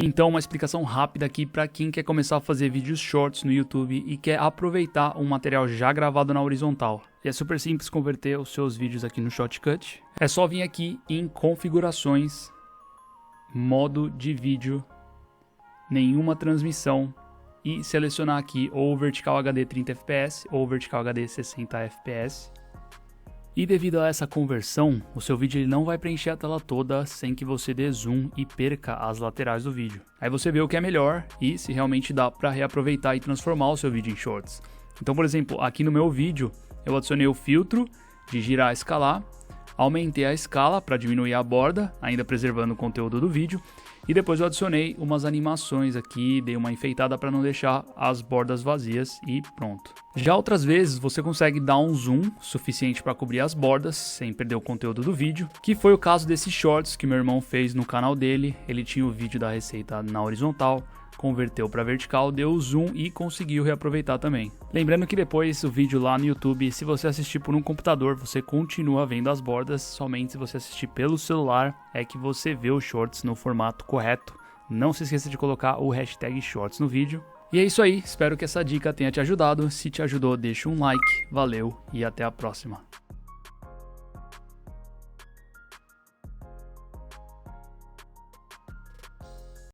Então, uma explicação rápida aqui para quem quer começar a fazer vídeos shorts no YouTube e quer aproveitar um material já gravado na horizontal. E é super simples converter os seus vídeos aqui no Shotcut. É só vir aqui em configurações, modo de vídeo, nenhuma transmissão e selecionar aqui ou vertical HD 30 fps ou vertical HD 60 fps. E devido a essa conversão, o seu vídeo ele não vai preencher a tela toda sem que você dê zoom e perca as laterais do vídeo. Aí você vê o que é melhor e se realmente dá para reaproveitar e transformar o seu vídeo em shorts. Então, por exemplo, aqui no meu vídeo eu adicionei o filtro de girar e escalar, aumentei a escala para diminuir a borda, ainda preservando o conteúdo do vídeo, e depois eu adicionei umas animações aqui, dei uma enfeitada para não deixar as bordas vazias e pronto. Já outras vezes você consegue dar um zoom suficiente para cobrir as bordas, sem perder o conteúdo do vídeo, que foi o caso desses shorts que meu irmão fez no canal dele. Ele tinha o vídeo da receita na horizontal, converteu para vertical, deu zoom e conseguiu reaproveitar também. Lembrando que depois o vídeo lá no YouTube, se você assistir por um computador, você continua vendo as bordas, somente se você assistir pelo celular é que você vê os shorts no formato correto. Não se esqueça de colocar o hashtag shorts no vídeo. E é isso aí, espero que essa dica tenha te ajudado. Se te ajudou, deixa um like, valeu e até a próxima.